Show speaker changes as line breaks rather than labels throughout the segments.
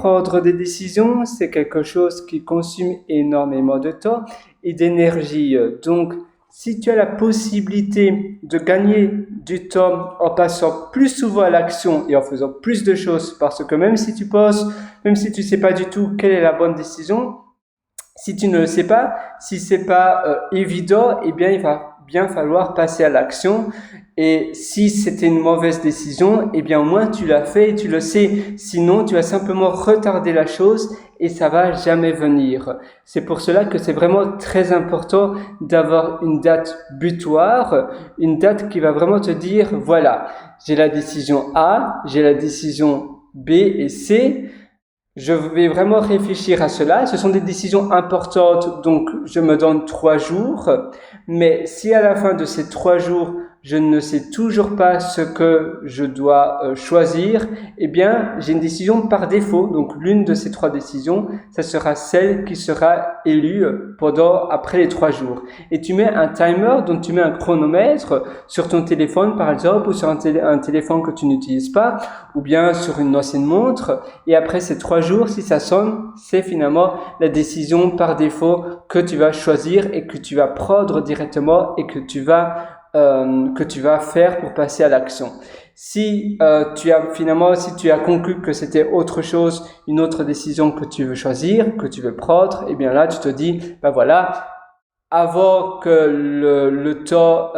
prendre des décisions, c'est quelque chose qui consomme énormément de temps et d'énergie. Donc, si tu as la possibilité de gagner du temps en passant plus souvent à l'action et en faisant plus de choses, parce que même si tu penses, même si tu sais pas du tout quelle est la bonne décision, si tu ne le sais pas, si c'est pas évident, eh bien, il va bien falloir passer à l'action. Et si c'était une mauvaise décision, eh bien, au moins, tu l'as fait et tu le sais. Sinon, tu vas simplement retarder la chose et ça va jamais venir. C'est pour cela que c'est vraiment très important d'avoir une date butoir, une date qui va vraiment te dire, voilà, j'ai la décision A, j'ai la décision B et C. Je vais vraiment réfléchir à cela. Ce sont des décisions importantes, donc je me donne 3 jours. Mais si à la fin de ces 3 jours, je ne sais toujours pas ce que je dois choisir, eh bien, j'ai une décision par défaut. Donc, l'une de ces 3 décisions, ça sera celle qui sera élue après les 3 jours. Et tu mets un timer, donc tu mets un chronomètre sur ton téléphone, par exemple, ou sur un téléphone que tu n'utilises pas, ou bien sur une ancienne montre. Et après ces 3 jours, si ça sonne, c'est finalement la décision par défaut que tu vas choisir et que tu vas prendre directement et que tu vas faire pour passer à l'action. Si tu as conclu que c'était autre chose, une autre décision que tu veux choisir, que tu veux prendre, eh bien là tu te dis, ben voilà, avant que le temps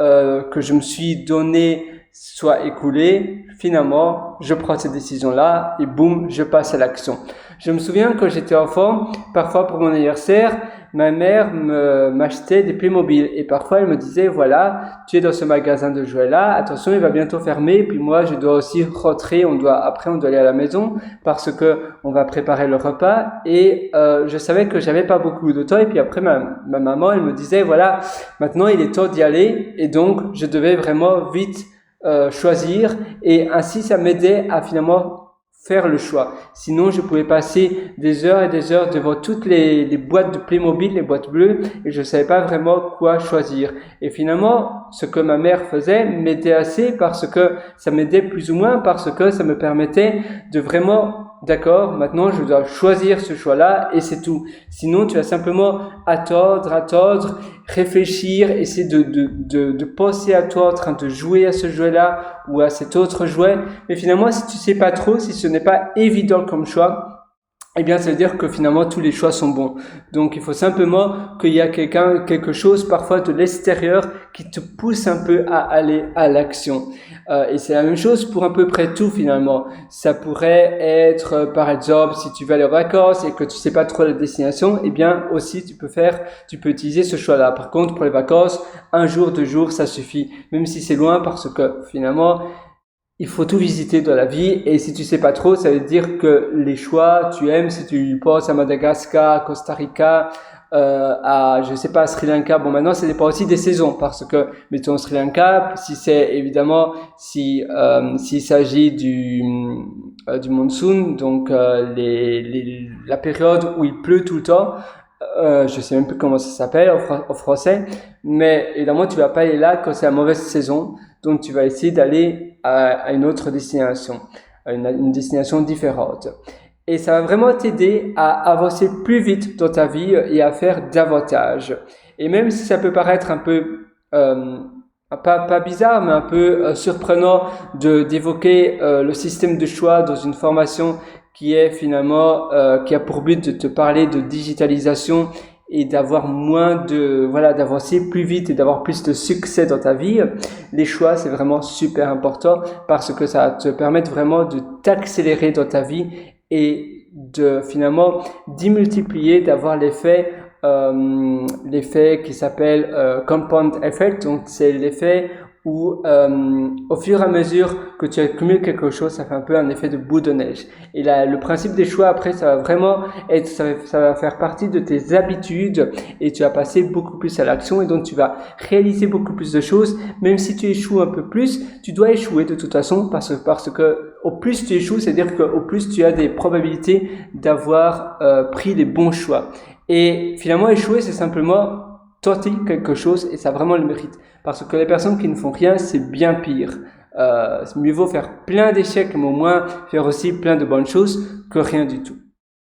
que je me suis donné soit écoulé, finalement, je prends cette décision-là et boum, je passe à l'action. Je me souviens quand j'étais enfant, parfois pour mon anniversaire, ma mère m'achetait des Playmobil et parfois elle me disait, voilà, tu es dans ce magasin de jouets-là, attention, il va bientôt fermer, puis moi je dois aussi rentrer, on doit aller à la maison parce que on va préparer le repas et je savais que j'avais pas beaucoup de temps et puis après ma maman, elle me disait, voilà, maintenant il est temps d'y aller et donc je devais vraiment vite choisir et ainsi ça m'aidait à finalement faire le choix. Sinon, je pouvais passer des heures et des heures devant toutes les boîtes de Playmobil, les boîtes bleues, et je ne savais pas vraiment quoi choisir. Et finalement, ce que ma mère faisait m'aidait assez parce que ça m'aidait plus ou moins parce que ça me permettait de vraiment, d'accord, maintenant je dois choisir ce choix-là et c'est tout. Sinon, tu vas simplement attendre, réfléchir, essayer de penser à toi en train de jouer à ce jouet-là ou à cet autre jouet. Mais finalement, si tu sais pas trop, si ce n'est pas évident comme choix, eh bien, ça veut dire que finalement, tous les choix sont bons. Donc, il faut simplement qu'il y a quelque chose parfois de l'extérieur qui te pousse un peu à aller à l'action. Et c'est la même chose pour à peu près tout finalement. Ça pourrait être, par exemple, si tu vas aller en vacances et que tu sais pas trop la destination, eh bien, aussi, tu peux utiliser ce choix-là. Par contre, pour les vacances, 1 jour, 2 jours, ça suffit. Même si c'est loin parce que finalement, il faut tout visiter dans la vie et si tu sais pas trop, ça veut dire que les choix, tu aimes, si tu penses à Madagascar, Costa Rica, je sais pas, Sri Lanka, bon maintenant ça dépend aussi des saisons parce que, mettons Sri Lanka, si c'est évidemment, s'il s'agit du monsoon, donc la période où il pleut tout le temps, je sais même plus comment ça s'appelle en français, mais évidemment tu vas pas aller là quand c'est la mauvaise saison, donc tu vas essayer d'aller à une autre destination, une destination différente. Et ça va vraiment t'aider à avancer plus vite dans ta vie et à faire davantage. Et même si ça peut paraître un peu pas bizarre, mais un peu surprenant d'évoquer le système de choix dans une formation qui est finalement qui a pour but de te parler de digitalisation et d'avoir d'avancer plus vite et d'avoir plus de succès dans ta vie. Les choix, c'est vraiment super important parce que ça va te permettre vraiment de t'accélérer dans ta vie et de finalement démultiplier, d'avoir l'effet qui s'appelle compound effect. Donc c'est l'effet où au fur et à mesure que tu accumules quelque chose, ça fait un peu un effet de boule de neige. Et là, le principe des choix, après, ça va vraiment être, ça va faire partie de tes habitudes et tu vas passer beaucoup plus à l'action et donc tu vas réaliser beaucoup plus de choses. Même si tu échoues un peu plus, tu dois échouer de toute façon parce que au plus tu échoues, c'est-à-dire qu'au plus tu as des probabilités d'avoir pris les bons choix. Et finalement, échouer, c'est simplement tenter quelque chose et ça a vraiment le mérite. Parce que les personnes qui ne font rien, c'est bien pire. Mieux vaut faire plein d'échecs, mais au moins faire aussi plein de bonnes choses que rien du tout.